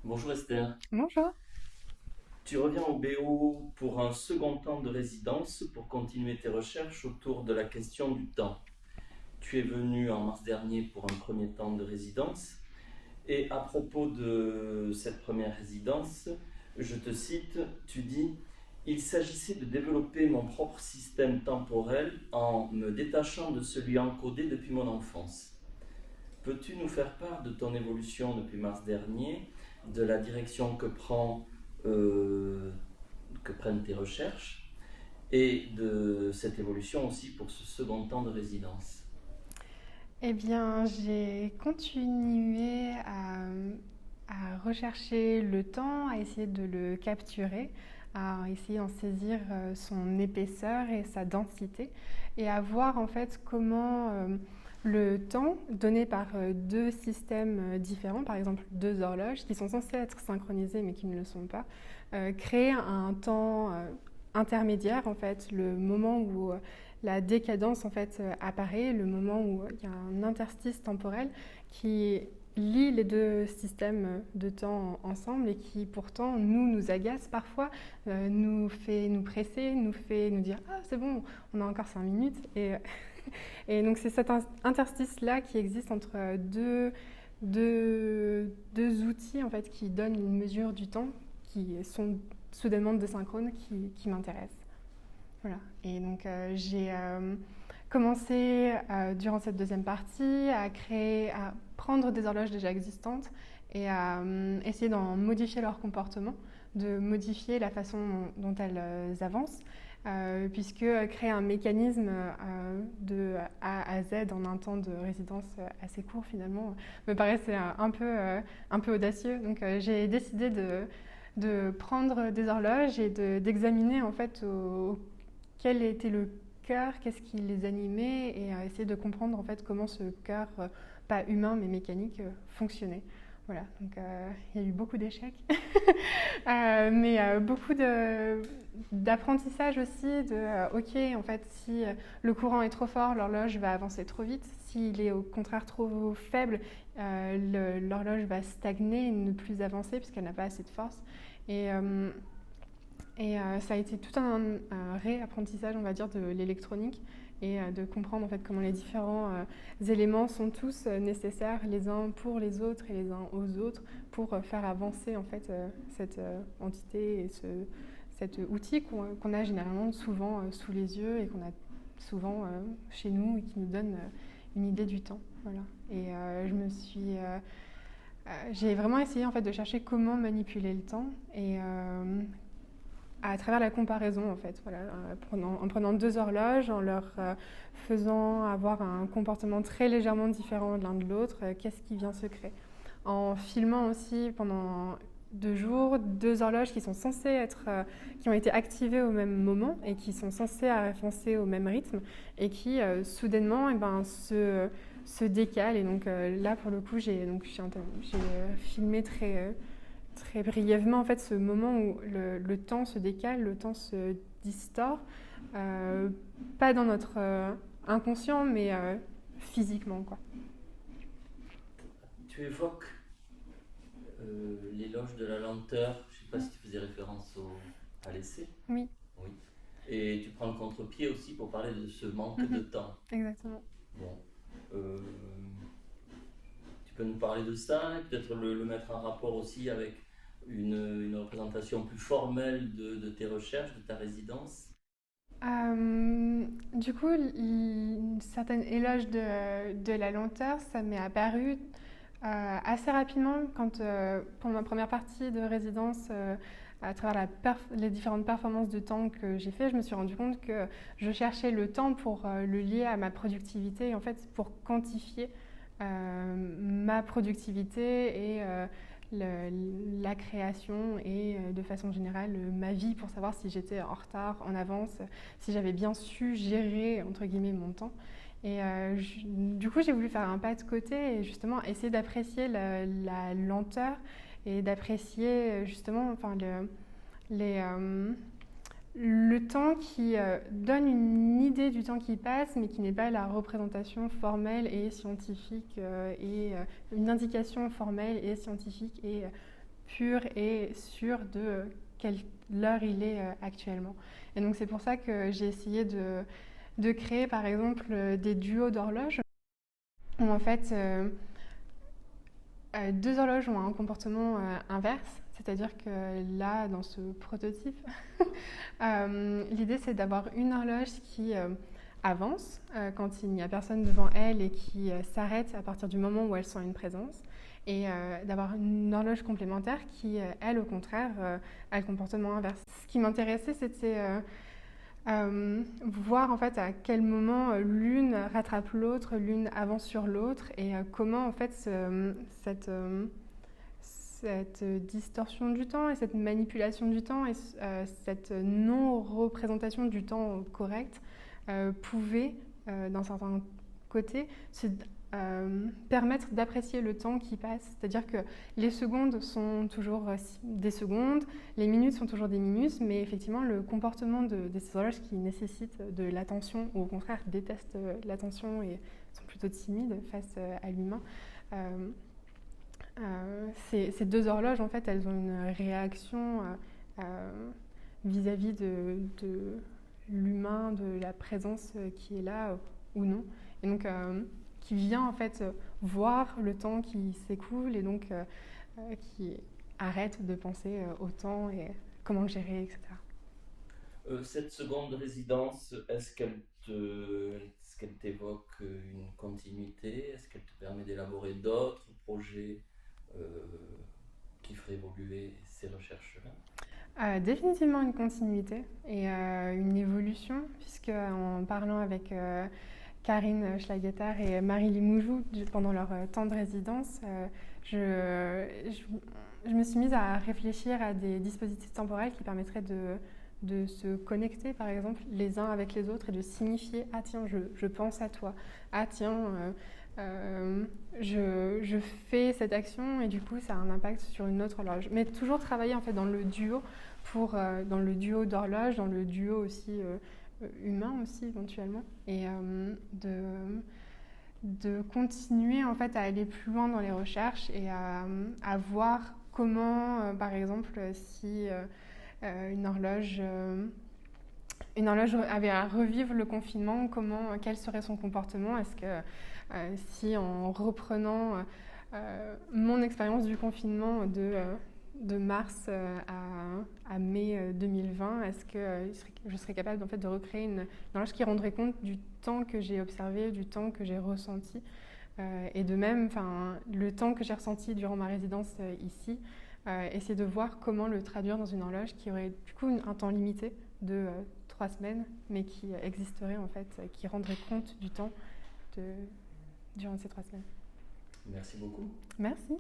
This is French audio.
Bonjour Esther, Bonjour. tu reviens au BO pour un second temps de résidence pour continuer tes recherches autour de la question du temps. Tu es venu en mars dernier pour un premier temps de résidence et à propos de cette première résidence, je te cite, tu dis: il s'agissait de développer mon propre système temporel en me détachant de celui encodé depuis mon enfance. Peux-tu nous faire part de ton évolution depuis mars dernier, de la direction euh, que prennent tes recherches et de cette évolution aussi pour ce second temps de résidence? Eh bien, j'ai continué à rechercher le temps, à essayer de le capturer, à essayer d'en saisir son épaisseur et sa densité, et à voir en fait comment le temps donné par deux systèmes différents, par exemple deux horloges qui sont censées être synchronisées mais qui ne le sont pas, créer un temps intermédiaire en fait, le moment où la décadence en fait apparaît, le moment où il y a un interstice temporel qui lie les deux systèmes de temps ensemble et qui pourtant nous agace parfois, nous fait nous presser, nous fait nous dire ah c'est bon, on a encore 5 minutes et donc c'est cet interstice là qui existe entre deux outils en fait qui donnent une mesure du temps qui sont soudainement désynchrones qui m'intéressent. Voilà. Et donc j'ai commencé durant cette deuxième partie à prendre des horloges déjà existantes et à essayer d'en modifier leur comportement, de modifier la façon dont elles avancent, puisque créer un mécanisme de A à Z en un temps de résidence assez court finalement me paraissait un peu audacieux. Donc j'ai décidé de prendre des horloges et d'examiner en fait quel était le cœur, qu'est-ce qui les animait et essayer de comprendre en fait comment ce cœur, pas humain mais mécanique, fonctionnait. Voilà, donc il y a eu beaucoup d'échecs, mais beaucoup d'apprentissage aussi de ok, en fait, si le courant est trop fort, l'horloge va avancer trop vite. S'il est au contraire trop faible, l'horloge va stagner et ne plus avancer puisqu'elle n'a pas assez de force. Et, ça a été tout un réapprentissage, on va dire, de l'électronique et de comprendre en fait comment les différents éléments sont tous nécessaires les uns pour les autres et les uns aux autres pour faire avancer en fait cette entité et cet outil qu'on a généralement souvent sous les yeux et qu'on a souvent chez nous et qui nous donne une idée du temps. Voilà. Et j'ai vraiment essayé en fait de chercher comment manipuler le temps et à travers la comparaison en fait, voilà, en prenant deux horloges, en leur faisant avoir un comportement très légèrement différent l'un de l'autre, qu'est-ce qui vient se créer. En filmant aussi pendant 2 jours deux horloges qui sont censées être, qui ont été activées au même moment et qui sont censées avancer au même rythme et qui soudainement se décalent. Et donc là pour le coup j'ai filmé très brièvement en fait ce moment où le temps se décale, le temps se distord, euh, pas dans notre inconscient, mais physiquement quoi. Tu évoques l'éloge de la lenteur, je ne sais pas si tu faisais référence à l'essai. Oui, Oui. Et tu prends le contre-pied aussi pour parler de ce manque de mhm, temps. exactement. Bon. Euh, Tu peux nous parler de ça et peut-être le mettre en rapport aussi avec une représentation plus formelle de tes recherches, de ta résidence? Du coup, une certaine éloge de la lenteur, ça m'est apparu assez rapidement quand, pour ma première partie de résidence, à travers les différentes performances de temps que j'ai fait, je me suis rendu compte que je cherchais le temps pour le lier à ma productivité, en fait, pour quantifier ma productivité et la création et de façon générale ma vie pour savoir si j'étais en retard, en avance, si j'avais bien su gérer entre guillemets mon temps. Et du coup, j'ai voulu faire un pas de côté et justement essayer d'apprécier la lenteur et d'apprécier justement enfin, le temps qui donne une idée du temps qui passe, mais qui n'est pas la représentation formelle et scientifique, et une indication formelle et scientifique et pur et sûr de quelle heure il est actuellement. Et donc c'est pour ça que j'ai essayé de créer par exemple des duos d'horloges où en fait deux horloges ont un comportement inverse, c'est-à-dire que là dans ce prototype, l'idée c'est d'avoir une horloge qui avance quand il n'y a personne devant elle et qui s'arrête à partir du moment où elle sent une présence, et d'avoir une horloge complémentaire qui, elle, au contraire, a le comportement inverse. Ce qui m'intéressait, c'était voir en fait à quel moment l'une rattrape l'autre, l'une avance sur l'autre, et comment en fait cette distorsion du temps et cette manipulation du temps et cette non-représentation du temps correct pouvait, d'un certain côté, permettre d'apprécier le temps qui passe. C'est-à-dire que les secondes sont toujours des secondes, les minutes sont toujours des minutes, mais effectivement, le comportement de ces horloges qui nécessitent de l'attention, ou au contraire détestent l'attention et sont plutôt timides face à l'humain, ces deux horloges, en fait, elles ont une réaction vis-à-vis de l'humain, de la présence qui est là ou non. Et donc, qui vient en fait voir le temps qui s'écoule et donc qui arrête de penser au temps et comment le gérer, etc. Cette seconde résidence, est-ce qu'elle t'évoque une continuité? Est-ce qu'elle te permet d'élaborer d'autres projets qui feraient évoluer ces recherches-là? Définitivement une continuité et une évolution, puisque en parlant avec Karine Schlageter et Marie Limoujou pendant leur temps de résidence, je me suis mise à réfléchir à des dispositifs temporels qui permettraient de se connecter, par exemple, les uns avec les autres et de signifier « Ah tiens, je pense à toi. Ah tiens, je fais cette action et du coup, ça a un impact sur une autre horloge. » Mais toujours travailler en fait dans le duo, dans le duo d'horloge, dans le duo aussi humain aussi éventuellement, et de continuer en fait à aller plus loin dans les recherches et à voir comment, par exemple, si une horloge avait à revivre le confinement, quel serait son comportement? Est-ce que si en reprenant mon expérience du confinement de mars à mai 2020, est-ce que je serais capable en fait, de recréer une horloge qui rendrait compte du temps que j'ai observé, du temps que j'ai ressenti, et de même le temps que j'ai ressenti durant ma résidence ici, essayer de voir comment le traduire dans une horloge qui aurait du coup un temps limité de 3 semaines, mais qui existerait en fait, qui rendrait compte du temps durant ces 3 semaines. Merci beaucoup. Merci.